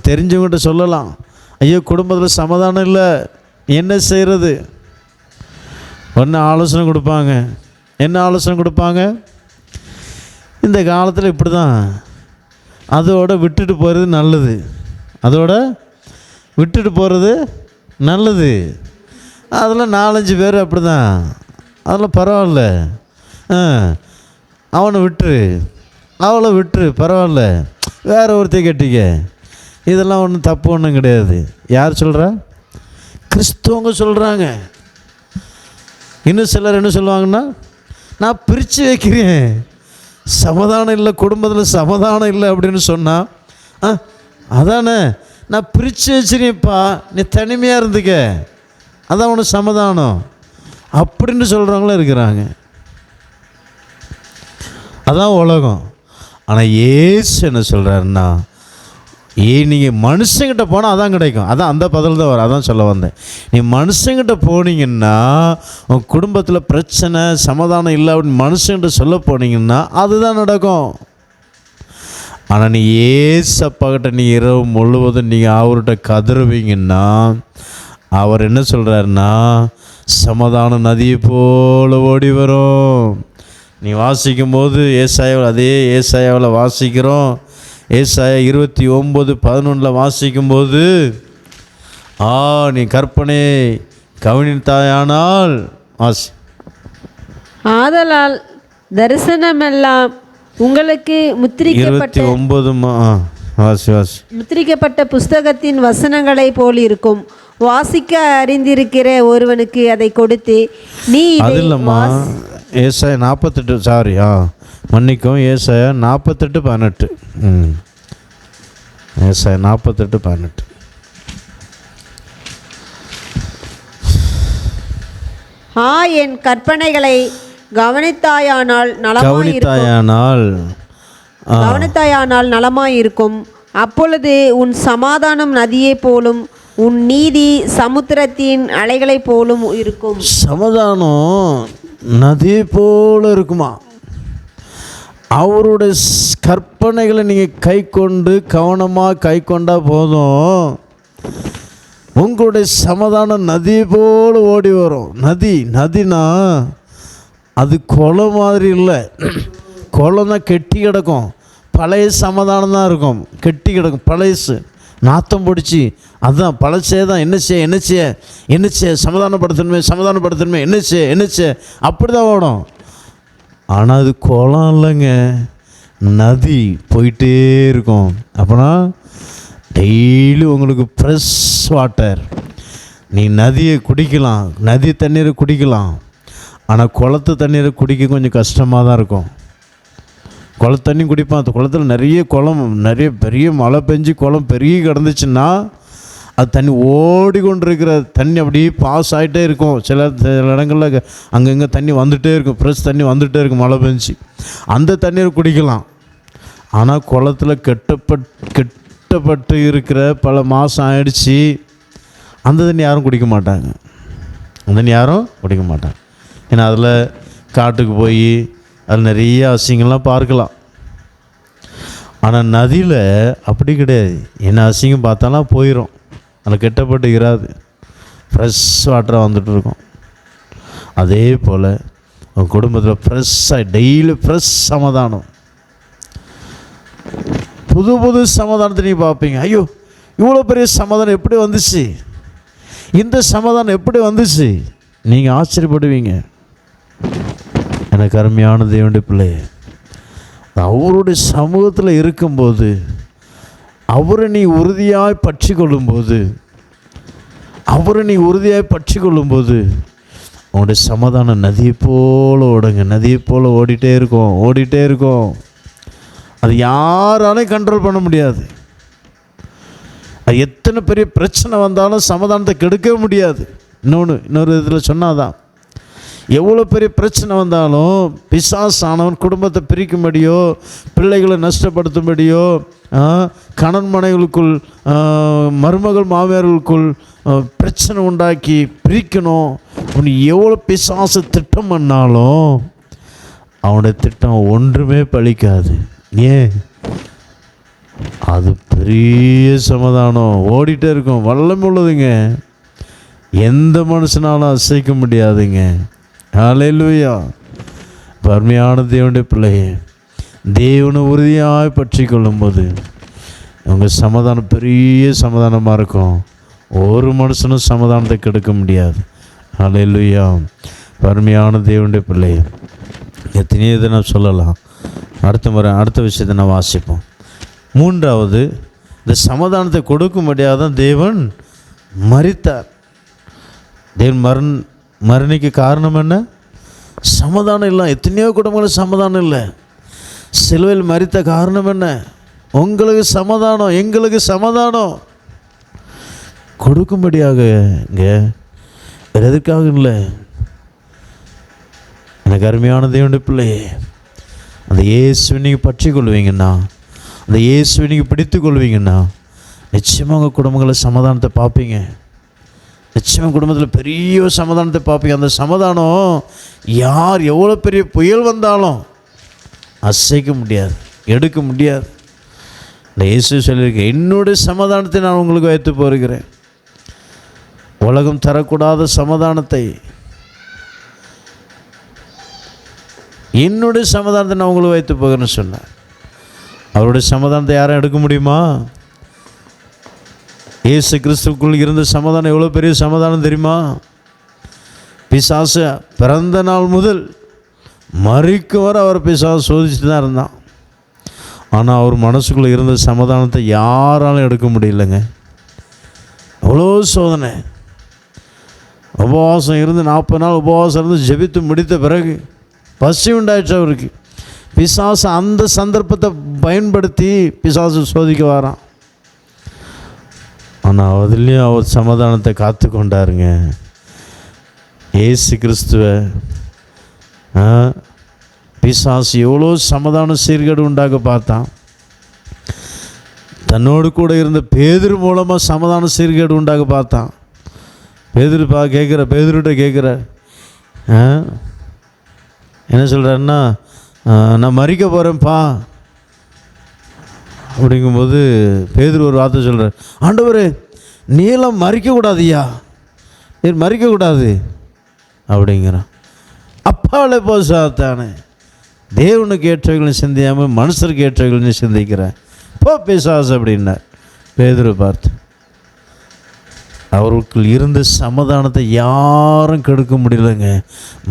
தெரிஞ்சவங்ககிட்ட சொல்லலாம், ஐயோ குடும்பத்தில் சமாதானம் இல்லை, என்ன செய்கிறது? ஒன்று ஆலோசனை கொடுப்பாங்க. என்ன ஆலோசனை கொடுப்பாங்க? இந்த காலத்தில் இப்படி தான், அதோட விட்டுட்டு போகிறது நல்லது, அதோட விட்டுட்டு போகிறது நல்லது. அதில் 4-5 பேர் அப்படி தான், அதில் பரவாயில்ல, அவனை விட்டுரு, அவளை விட்டுரு, பரவாயில்ல, வேறு ஒருத்தையும் கட்டிக்க, இதெல்லாம் ஒன்றும் தப்பு ஒன்றும் கிடையாது. யார் சொல்கிறா? கிறிஸ்துவங்க சொல்கிறாங்க. இன்னும் சிலர் என்ன சொல்லுவாங்கன்னா, நான் பிரித்து வைக்கிறேன், சமாதானம் இல்லை, குடும்பத்தில் சமாதானம் இல்லை அப்படின்னு சொன்னால், அதானே நான் பிரித்து வச்சுருப்பா, நீ தனிமையாக இருந்துக்க, அதான் உனக்கு சமாதானம் அப்படின்னு சொல்கிறவங்களும் இருக்கிறாங்க. அதான் உலகம். ஆனால் இயேசு என்ன சொல்கிறாருன்னா, நீங்கள் மனுஷங்கிட்ட போனால் அதான் கிடைக்கும். அதான் அந்த பதில் தான் வரும். அதான் சொல்ல வந்தேன். நீ மனுஷங்கிட்ட போனீங்கன்னா, உன் குடும்பத்தில் பிரச்சனை சமாதானம் இல்லை அப்படின்னு மனுஷங்கிட்ட சொல்ல போனீங்கன்னா அதுதான் நடக்கும். ஆனால் நீ ஏசப்பாக்கிட்ட நீ இரவு முழுவதும் நீங்கள் அவர்கிட்ட கதறுவீங்கன்னா, அவர் என்ன சொல்கிறாருன்னா, சமாதான நதியை போல் ஓடி வரும். நீ வாசிக்கும்போது ஏசாயாவில், அதே ஏசாயாவில் வாசிக்கிறோம். ஏசாயா 29:11 வாசிக்கும்போது, நீ கற்பனை கவனித்தாயானால் வாசி. ஆதலால் தரிசனமெல்லாம் உங்களுக்கு முத்திரிக்கப்பட்ட 29 முத்திரிக்கப்பட்ட புஸ்தகத்தின் வசனங்களை போல் இருக்கும். வாசிக்க அறிந்திருக்கிற ஒருவனுக்கு அதை கொடுத்து, நீ அது இல்லைம்மா, ஏசாயா 48 மன்னிக்கும், ஏசாயா 48:18. ஏசாயா 48:18. என் கற்பனைகளை கவனித்தாயானால் நலமாயிருக்கும். அப்பொழுது உன் சமாதானம் நதியை போலும், உன் நீதி சமுத்திரத்தின் அலைகளை போலும் இருக்கும். சமாதானம் நதியை போல இருக்குமா? அவருடைய கற்பனைகளை நீங்கள் கை கொண்டு கவனமாக கை கொண்டால் போதும், உங்களுடைய சமாதானம் நதியை போல் ஓடி வரும். நதினா அது குளம் மாதிரி இல்லை. குளம் தான் கெட்டி கிடக்கும், பழைய சமாதானம் தான் இருக்கும், கெட்டி கிடக்கும், பழையசு நாத்தம் பிடிச்சி, அதுதான் பழசே தான். என்ன செய்ய சமாதானப்படுத்தணுமே, என்ன செய்ய அப்படி தான் ஓடும். ஆனால் அது குளம் இல்லைங்க, நதி போயிட்டே இருக்கும். அப்போனா டெய்லி உங்களுக்கு ஃப்ரெஷ் வாட்டர், நீ நதியை குடிக்கலாம், நதி தண்ணீரை குடிக்கலாம். ஆனால் குளத்து தண்ணீரை குடிக்க கொஞ்சம் கஷ்டமாக தான் இருக்கும். குளத்து தண்ணி குடிப்பான், அந்த குளத்தில் நிறைய பெரிய மழை பெஞ்சு குளம் பெரிய கிடந்துச்சுன்னா அது தண்ணி ஓடிக்கொண்டிருக்கிற தண்ணி அப்படியே பாஸ் ஆகிட்டே இருக்கும். சில இடங்களில் அங்கங்கே தண்ணி வந்துகிட்டே இருக்கும், ஃப்ரெஷ் தண்ணி வந்துகிட்டே இருக்கும் மழை பெஞ்சு, அந்த தண்ணீரை குடிக்கலாம். ஆனால் குளத்தில் கெட்டப்பட்டு இருக்கிற பல மாதம் ஆயிடுச்சு, அந்த தண்ணி யாரும் குடிக்க மாட்டாங்க. ஏன்னா அதில் காட்டுக்கு போய் அதில் நிறைய அசிங்கம்லாம் பார்க்கலாம். ஆனால் நதியில் அப்படி கிடையாது. என்ன அசிங்கம் பார்த்தாலும் போயிடும், அதில் கெட்டப்பட்டு இராது, ஃப்ரெஷ் வாட்டராக வந்துட்டு இருக்கும். அதே போல் உங்கள் குடும்பத்தில் ஃப்ரெஷ்ஷாக டெய்லி ஃப்ரெஷ் சமாதானம், புது சமாதானத்தை நீங்கள் பார்ப்பீங்க. ஐயோ இவ்வளோ பெரிய சமாதானம் எப்படி வந்துச்சு, இந்த சமாதானம் எப்படி வந்துச்சு, நீங்கள் ஆச்சரியப்படுவீங்க. எனக்கு அருமையான தேவனுடைய பிள்ளையே, அவருடைய சமூகத்தில் இருக்கும்போது, அவரை நீ உறுதியாய் பற்றி கொள்ளும்போது உன்னுடைய சமாதானம் நதியை போல் ஓடுங்க, நதியை போல் ஓடிட்டே இருக்கும். அது யாராலையும் கண்ட்ரோல் பண்ண முடியாது. அது எத்தனை பெரிய பிரச்சனை வந்தாலும் சமாதானத்தை கெடுக்கவே முடியாது. இன்னொரு இதில் சொன்னாதான், எவ்வளோ பெரிய பிரச்சனை வந்தாலும் பிசாசானவன் குடும்பத்தை பிரிக்கும்படியோ, பிள்ளைகளை நஷ்டப்படுத்தும்படியோ, கணவன் மனைவிகளுக்குள், மருமகள் மாமியார்களுக்குள் பிரச்சனை உண்டாக்கி பிரிக்கணும் அப்படின்னு எவ்வளோ பிசாசு திட்டம் பண்ணாலும் அவனுடைய திட்டம் ஒன்றுமே பலிக்காது. ஏன்? அது பெரிய சமாதானம், ஓடிட்டே இருக்கும், வல்லமை உள்ளதுங்க, எந்த மனுஷனாலும் அசைக்க முடியாதுங்க. ஹல்லேலூயா. அருமையான தேவனுடைய பிள்ளையே, தேவனை உறுதியாக பற்றி கொள்ளும்போது உங்கள் சமாதானம் பெரிய சமாதானமாக இருக்கும். ஒரு மனுஷனும் சமாதானத்தை கெடுக்க முடியாது. ஹல்லேலூயா. அருமையான தேவனுடைய பிள்ளையே, எத்தனையோ இதை நான் சொல்லலாம். அடுத்த விஷயத்தை நான் வாசிப்போம். மூன்றாவது, இந்த சமாதானத்தை கொடுக்கும்படியாக தான் தேவன் மரித்தார். தேவன் மரணிக்கு காரணம் என்ன? சமாதானம் இல்லை. எத்தனையோ குடும்பங்கள் சமாதானம் இல்லை. சிலுவையில் மரித்த காரணம் என்ன? உங்களுக்கு சமாதானம், எங்களுக்கு சமாதானம் கொடுக்கும்படியாக. இங்கே வேறு எதற்காக இல்லை. எனக்கு அருமையான தேவனுடைய பிள்ளையே, அந்த இயேசுவை நீங்கள் பற்றி கொள்வீங்கன்னா, அந்த இயேசுவை நீங்கள் பிடித்து கொள்வீங்கன்னா, நிச்சயமாக உங்கள் குடும்பங்களில் சமாதானத்தை பார்ப்பீங்க. நிச்சயமாக குடும்பத்தில் பெரிய சமாதானத்தை பார்ப்பீங்க. அந்த சமாதானம் யார் எவ்வளோ பெரிய புயல் வந்தாலும் அசைக்க முடியாது, எடுக்க முடியாது. இந்த இயேசு சொல்லியிருக்கேன், என்னுடைய சமாதானத்தை நான் உங்களுக்கு வைத்து போகிறேன். உலகம் தரக்கூடாத சமாதானத்தை, என்னுடைய சமாதானத்தை நான் உங்களுக்கு வைத்து போகிறேன்னு சொன்னேன். அவருடைய சமாதானத்தை யாரும் எடுக்க முடியுமா? இயேசு கிறிஸ்துவுக்குள் இருந்த சமாதானம் எவ்வளோ பெரிய சமாதானம் தெரியுமா? பிசாசு பிறந்த நாள் முதல் மறிக்கும் வரை அவர் பிசாசு சோதிச்சுட்டு தான் இருந்தான். ஆனால் அவர் மனசுக்குள்ளே இருந்த சமாதானத்தை யாராலும் எடுக்க முடியலைங்க. அவ்வளோ சோதனை. உபவாசம் இருந்து 40 நாள் உபவாசம் இருந்து ஜெபித்து முடித்த பிறகு பசி உண்டாயிடுச்சு அவருக்கு. பிசாசு அந்த சந்தர்ப்பத்தை பயன்படுத்தி பிசாசு சோதிக்க வரான். ஆனால் அதுலேயும் அவர் சமாதானத்தை காத்து கொண்டாருங்க. இயேசு கிறிஸ்துவை பிசாசு எவ்வளோ சமாதான சீர்கேடு உண்டாக பார்த்தான். தன்னோடு கூட இருந்த பேதுரு மூலமாக சமாதான சீர்கேடு உண்டாக பார்த்தான். பேதுருகிட்ட கேட்குற என்ன சொல்கிறாருன்னா, நான் மறிக்க போகிறேன்ப்பா அப்படிங்கும்போது பேதுரு ஒரு வார்த்தை சொல்கிறார், ஆண்டவரே நீலாம் மறிக்கக்கூடாதுயா, நீர் மறிக்கக்கூடாது அப்படிங்கிறான். அப்பாவில் போ சாத்தானே, தேவனுக்கு ஏற்றவர்களையும் சிந்தியாமல் மனுஷருக்கு ஏற்றவர்களையும் சிந்திக்கிறேன், போ பிசாசு அப்படின்னார். பேதுரு பார்த்து, அவருக்குள் இருந்த சமாதானத்தை யாரும் கெடுக்க முடியலைங்க.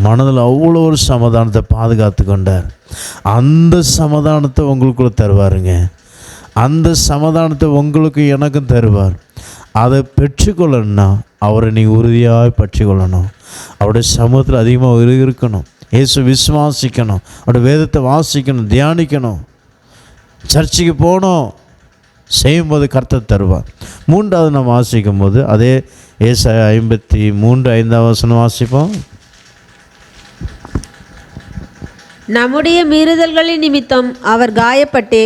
மனதில் அவ்வளோ ஒரு சமாதானத்தை பாதுகாத்து கொண்டார். அந்த சமாதானத்தை உங்களுக்குள்ள தருவாருங்க. அந்த சமாதானத்தை உங்களுக்கு எனக்கும் தருவார். அதை பெற்றுக்கொள்ளணும்னா அவரை நீங்கள் உறுதியாக பற்றி கொள்ளணும். அவருடைய சமூகத்தில் அதிகமாக இருக்கணும். இயேசு விசுவாசிக்கணும். அவருடைய வேதத்தை வாசிக்கணும், தியானிக்கணும், சர்ச்சுக்கு போகணும். செய்யும்போது கர்த்தர் தருவார். மூன்றாவது நம்ம வாசிக்கும் போது அதே ஏசாயா 53:5 வாசிப்போம். நம்முடைய மீறுதல்களின் நிமித்தம் அவர் காயப்பட்டே,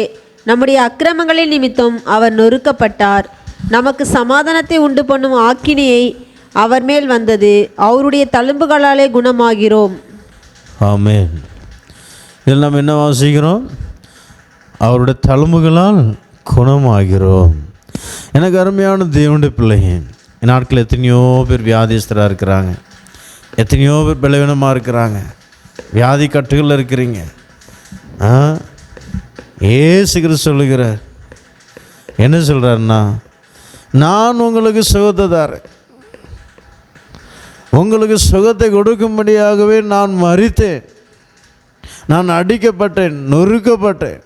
நம்முடைய அக்கிரமங்களின் நிமித்தம் அவர் நொறுக்கப்பட்டார். நமக்கு சமாதானத்தை உண்டு பண்ணும் ஆக்கினையை அவர் மேல் வந்தது, அவருடைய தழும்புகளாலே குணமாகிறோம். ஆமென். இதில் நம்ம என்ன வாசிக்கிறோம்? அவருடைய தழும்புகளால் குணமாகிறோம். எனக்கு அருமையான தேவனுடைய பிள்ளைங்க, நாட்களில் எத்தனையோ பேர் வியாதிஸ்தராக இருக்கிறாங்க, எத்தனையோ பேர் பலவீனமாக இருக்கிறாங்க, வியாதி கட்டுகளில் இருக்கிறீங்க. இயேசு கிறிஸ்து சொல்லுகிறார், என்ன சொல்கிறாருன்னா, நான் உங்களுக்கு சுகத்தை தரேன், உங்களுக்கு சுகத்தை கொடுக்கும்படியாகவே நான் மரித்தேன், நான் அடிக்கப்பட்டேன், நொறுக்கப்பட்டேன்.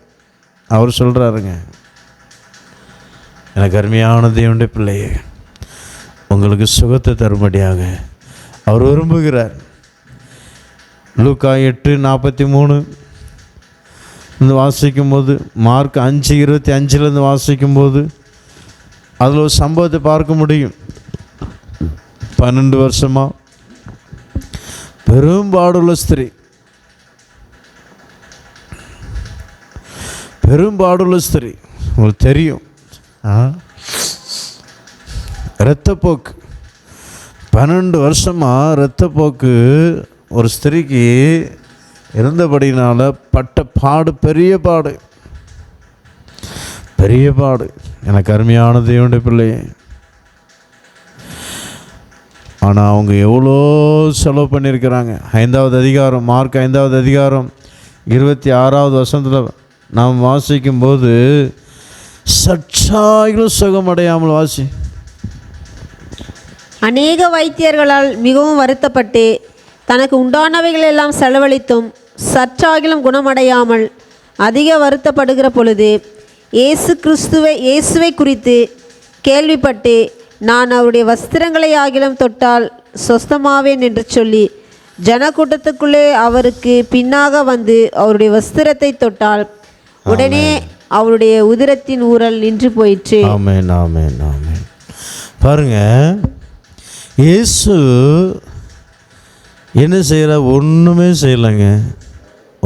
அவர் சொல்கிறாருங்க. எனக்கு அருமையான தேவனுடைய பிள்ளையே, உங்களுக்கு சுகத்தை தரும்படியாக அவர் விரும்புகிறார். லூக்கா 8:43 வாசிக்கும்போது, மார்க் 5:25 வாசிக்கும்போது அதில் ஒரு சம்பவத்தை பார்க்க முடியும். 12 வருஷமாக பெரும்பாடுள்ள ஸ்திரீ, உங்களுக்கு தெரியும், இரத்தப்போக்கு 12 வருஷமாக இரத்தப்போக்கு ஒரு ஸ்திரீக்கு இருந்தபடினால பட்ட பாடு பெரிய பாடு. பெரிய பாடு. எனக்கு அருமையான தேவனுடைய பிள்ளையே, ஆனால் அவங்க எவ்வளோ செலவு பண்ணியிருக்கிறாங்க. 5வது அதிகாரம், மார்க் 5வது அதிகாரம் 26வது வசனத்தில் நாம் வாசிக்கும்போது, சற்றாயிலும் சுகமடையாமல் வாசி. அநேக வைத்தியர்களால் மிகவும் வருத்தப்பட்டு தனக்கு உண்டானவைகள் எல்லாம் செலவழித்தும் சற்றாகிலும் குணமடையாமல் அதிக வருத்தப்படுகிற பொழுது இயேசுவை குறித்து கேள்விப்பட்டு, நான் அவருடைய வஸ்திரங்களை ஆகிலும் தொட்டால் சொஸ்தமாவேன் என்று சொல்லி ஜனக்கூட்டத்துக்குள்ளே அவருக்கு பின்னாக வந்து அவருடைய வஸ்திரத்தை தொட்டால் உடனே அவருடைய உதிரத்தின் ஊரல் நின்று போயிற்று. ஆமென், ஆமென், ஆமென். பாருங்க, இயேசு என்ன செய்யற? ஒன்றுமே செய்யலைங்க,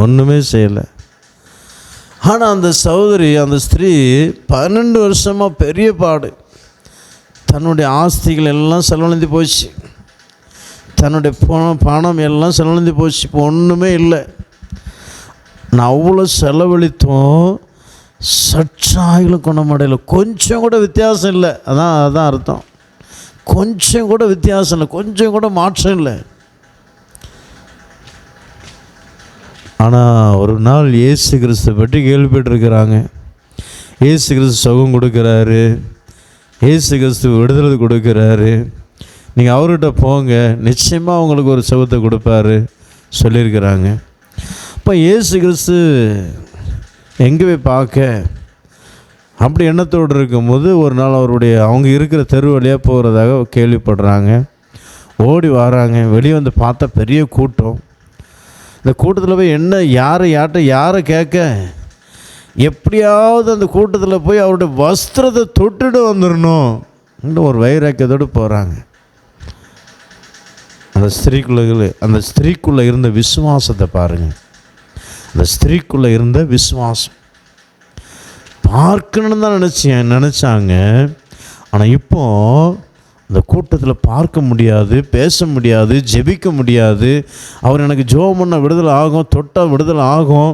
ஒன்றுமே செய்யலை. ஆனால் அந்த சகோதரி, அந்த ஸ்திரீ 12 வருஷமாக பெரிய பாடு. தன்னுடைய ஆஸ்திகள் எல்லாம் செலவழிந்து போச்சு, தன்னுடைய பணம் எல்லாம் செலவழிந்து போச்சு. இப்போ ஒன்றுமே இல்லை. நான் அவ்வளோ செலவழித்தோம், சற்றாயிலும் குணமடையலை. கொஞ்சம் கூட வித்தியாசம் இல்லை. அதான் அர்த்தம். கொஞ்சம் கூட வித்தியாசம் இல்லை, கொஞ்சம் கூட மாற்றம் இல்லை. ஆனால் ஒரு நாள் இயேசு கிறிஸ்து பற்றி கேள்விப்பட்டிருக்கிறாங்க. இயேசு கிறிஸ்து சுகம் கொடுக்குறாரு, இயேசு கிறிஸ்து விடுதலை கொடுக்குறாரு, நீங்கள் அவர்கிட்ட போங்க, நிச்சயமாக உங்களுக்கு ஒரு சுகத்தை கொடுப்பாரு சொல்லியிருக்கிறாங்க. இப்போ இயேசு கிறிஸ்து எங்கே போய் பார்க்க அப்படி எண்ணத்தோடு இருக்கும்போது, ஒரு நாள் அவங்க இருக்கிற தெரு வழியாக போகிறதாக கேள்விப்படுறாங்க. ஓடி வராங்க. வெளியே வந்து பார்த்தா பெரிய கூட்டம். இந்த கூட்டத்தில் போய் யாரை கேட்க, எப்படியாவது அந்த கூட்டத்தில் போய் அவருடைய வஸ்திரத்தை தொட்டுட்டு வந்துடணும் இன்னும் ஒரு வைராக்கியத்தோடு போகிறாங்க. அந்த ஸ்திரீக்குள்ளே இருந்த விசுவாசத்தை பாருங்கள். அந்த ஸ்திரீக்குள்ளே இருந்த விசுவாசம் பார்க்கணுன்னு தான் நினச்சாங்க. ஆனால் இப்போது அந்த கூட்டத்தில் பார்க்க முடியாது, பேச முடியாது, ஜெபிக்க முடியாது. அவர் எனக்கு ஜெபம் பண்ண விடுதலை ஆகும், தொட்டால் விடுதலை ஆகும்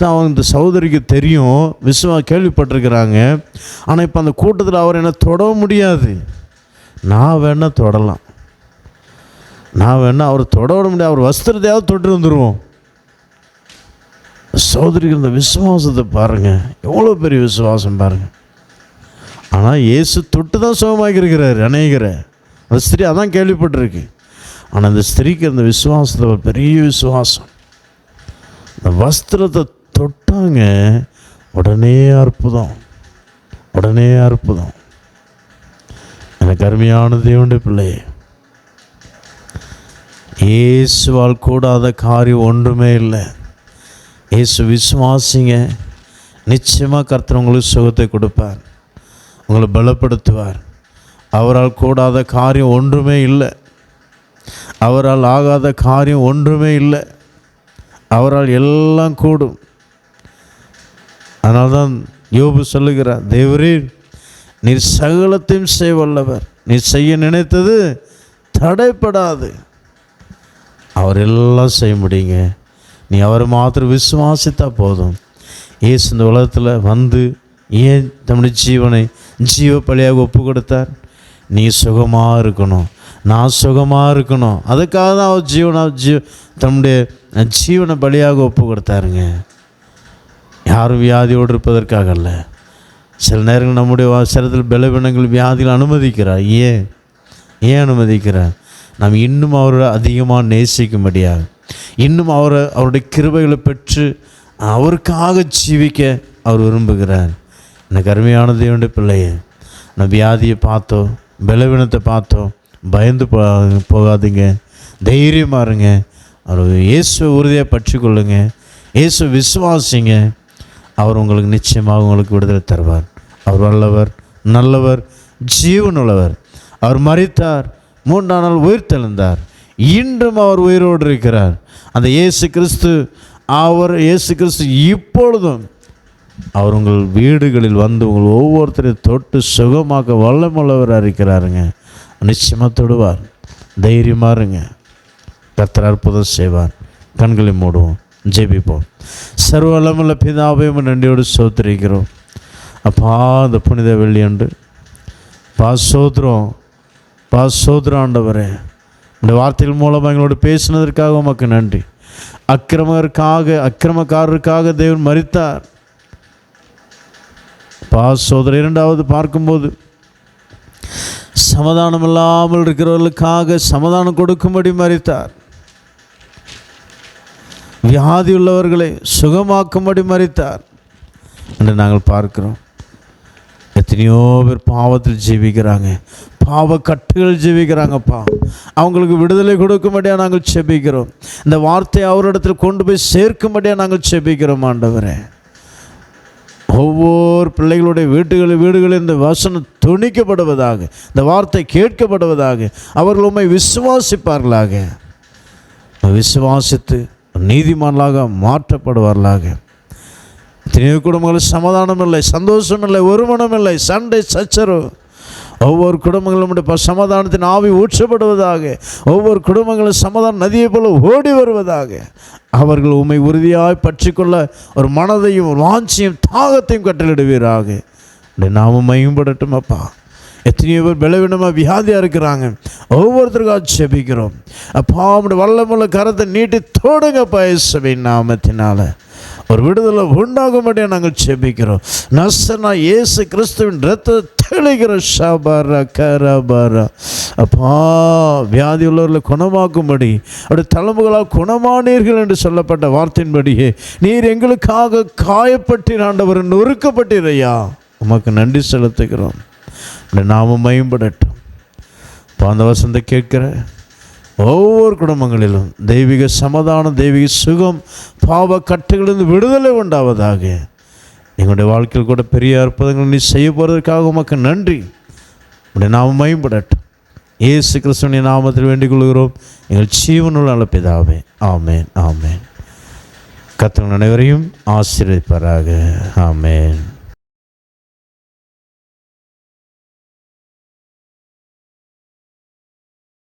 அவங்க இந்த சகோதரிக்கு தெரியும், கேள்விப்பட்டிருக்கிறாங்க. ஆனால் இப்போ அந்த கூட்டத்தில் அவர் என்னை தொட முடியாது. நான் வேணால் தொடலாம், அவர் தொட விட முடியாது. அவர் வஸ்திரத்தையாவது தொட்டு வந்துடுவோம். சகோதரிக்கு இந்த விசுவாசத்தை பாருங்கள், எவ்வளோ பெரிய விசுவாசம் பாருங்கள். ஆனால் இயேசு தொட்டு தான் சுகமாக்கியிருக்கிறார் அநேகரை. அந்த ஸ்திரீ அதான் கேள்விப்பட்டிருக்கு. ஆனால் அந்த ஸ்திரீக்கு அந்த விசுவாசத்தில் பெரிய விசுவாசம். அந்த வஸ்திரத்தை தொட்டாங்க, உடனே அற்புதம், உடனே அற்புதம். எனக்கு அருமையான தேவனுடைய பிள்ளையே, இயேசுவால் கூடாத காரியம் ஒன்றுமே இல்லை. இயேசு விசுவாசிங்க, நிச்சயமாக கர்த்தர் உங்களுக்கு சுகத்தை கொடுப்பார், உங்களை பலப்படுத்துவார். அவரால் கூடாத காரியம் ஒன்றுமே இல்லை, அவரால் ஆகாத காரியம் ஒன்றுமே இல்லை. அவரால் எல்லாம் கூடும். அதனால்தான் யோபு சொல்லுகிறார், தேவரீர் நீர் சகலத்தையும் செய்ய வல்லவர், நீர் செய்ய நினைத்தது தடைப்படாது. அவர் எல்லாம் செய்ய முடியுங்க. நீ அவரை மாத்திரம் விசுவாசித்தா போதும். இயேசு இந்த உலகத்தில் வந்து ஏன் தம்முடைய ஜீவனை ஜீவ பலியாக ஒப்பு கொடுத்தார்? நீ சுகமாக இருக்கணும், நான் சுகமாக இருக்கணும். அதுக்காக தான் அவர் தம்முடைய ஜீவனை பலியாக ஒப்பு கொடுத்தாருங்க. யாரும் வியாதியோடு இருப்பதற்காக அல்ல. சில நேரங்கள் நம்முடைய சரீரத்தில் பலவீனங்கள் வியாதிகள் அனுமதிக்கிறார். ஏன் அனுமதிக்கிறார்? நாம் இன்னும் அவரை அதிகமாக நேசிக்கும்படியாக, இன்னும் அவருடைய கிருபைகளை பெற்று அவருக்காக ஜீவிக்க அவர் விரும்புகிறார். எனக்கு அருமையான தேவனுடைய பிள்ளையே, நான் வியாதியை பார்த்தோம், பலவீனத்தை பார்த்தோம், பயந்து போகாதீங்க, தைரியமாக இருங்க. அவர் இயேசுவை உறுதியாக பற்றி கொள்ளுங்க, இயேசு விசுவாசிங்க. அவர் உங்களுக்கு நிச்சயமாக உங்களுக்கு விடுதலை தருவார். அவர் வல்லவர், நல்லவர், ஜீவனுள்ளவர். அவர் மரித்தார், 3ஆம் நாள் உயிர்த்தெழுந்தார். இன்றும் அவர் உயிரோடு இருக்கிறார். அந்த இயேசு கிறிஸ்து இப்பொழுதும் அவர் உங்கள் வீடுகளில் வந்து உங்கள் ஒவ்வொருத்தரையும் தொட்டு சுகமாக்க வல்லமுள்ளவராக இருக்கிறாருங்க. நிச்சயமாக தொடுவார். தைரியமாக இருங்க. கர்த்தர் அற்புதம் செய்வார். கண்களை மூடுவோம், ஜெபிப்போம். சர்வ வல்லமுள்ள பிதாவே, நன்றியோடு ஸ்தோத்திரிக்கிறோம். அப்பா இந்த புனித வெள்ளி அன்று சோத்ரம் ஆண்டவரே, இந்த வார்த்தைகள் மூலமாக எங்களோடு பேசினதற்காக உமக்கு நன்றி. அக்கிரமக்காரருக்காக தேவன் மரித்தார். சோதரர் இரண்டாவது பார்க்கும்போது சமாதானம் இல்லாமல் இருக்கிறவர்களுக்காக சமாதானம் கொடுக்கும்படி மரித்தார். வியாதி உள்ளவர்களை சுகமாக்கும்படி மரித்தார் என்று நாங்கள் பார்க்கிறோம். எத்தனையோ பேர் பாவத்தில் ஜீவிக்கிறாங்க, பாவ கட்டுகள் ஜீவிக்கிறாங்கப்பா. அவங்களுக்கு விடுதலை கொடுக்கும்படியாக நாங்கள் செபிக்கிறோம். இந்த வார்த்தையை அவரிடத்தில் கொண்டு போய் சேர்க்கும்படியாக நாங்கள் செபிக்கிறோம் ஆண்டவரே. ஒவ்வொரு பிள்ளைகளுடைய வீடுகளில் இந்த வசனம் துணிக்கப்படுவதாக, இந்த வார்த்தை கேட்கப்படுவதாக, அவர்கள் உம்மை விசுவாசிப்பார்களாக, விசுவாசித்து நீதிமான்களாக மாற்றப்படுவார்களாக. எத்தனையோ குடும்பங்கள் சமாதானம் இல்லை, சந்தோஷம் இல்லை, ஒருமனம் இல்லை, சண்டை சச்சரவு. ஒவ்வொரு குடும்பங்களும் சமாதானத்தின் ஆவி ஊற்றப்படுவதாக, ஒவ்வொரு குடும்பங்களும் சமாதான நதியை போல ஓடி வருவதாக. அவர்கள் உம்மை உறுதியாய் பற்றிக்கொள்ள ஒரு மனதையும் ஒரு வாஞ்சியும் தாகத்தையும் கட்டளிடுவீராக. நாமும் மேம்படட்டும் அப்பா. எத்தனையோ பேர் பலவீனமாக வியாதியாக இருக்கிறாங்க, ஒவ்வொருத்தருக்காக செபிக்கிறோம் அப்பா. நம்முடைய வல்லமுள்ள கரத்தை நீட்டி தோடுங்கப்பா. இயேசுவின் நாமத்தினால ஒரு விடுதலை உண்டாகும்படியாக நாங்கள் செபிக்கிறோம். நசனா இயேசு கிறிஸ்துவின் இரத்தத்தை தெளிகிற ஷபர கரபர அப்பா. வியாதி உள்ளவர்களை குணமாக்கும்படி அப்படி தலைமுகளால் குணமானீர்கள் என்று சொல்லப்பட்ட வார்த்தையின்படியே நீர் எங்களுக்காக காயப்பட்டீர் ஆண்டவர், நொறுக்கப்பட்டீரையா. உமக்கு நன்றி செலுத்துகிறோம். நாமும் மேம்படட்டும். அந்த வசனத்தை கேட்கிற ஒவ்வொரு குடும்பங்களிலும் தெய்வீக சமாதானம், தெய்வீக சுகம், பாவ கட்டுகளிலிருந்து விடுதலை உண்டாவதாக. எங்களுடைய வாழ்க்கையில் கூட பெரிய அற்புதங்கள் நீ செய்ய போகிறதுக்காக உமக்கு நன்றி. நாமும் மேம்படட்டும். இயேசு கிறிஸ்துவின் நாமத்தில் வேண்டிக் கொள்கிறோம் எங்கள் ஜீவனுள்ள நல்ல பிதாவே. ஆமேன், ஆமேன். கர்த்தர் அனைவரையும் ஆசீர்வதிப்பாராக. ஆமேன்.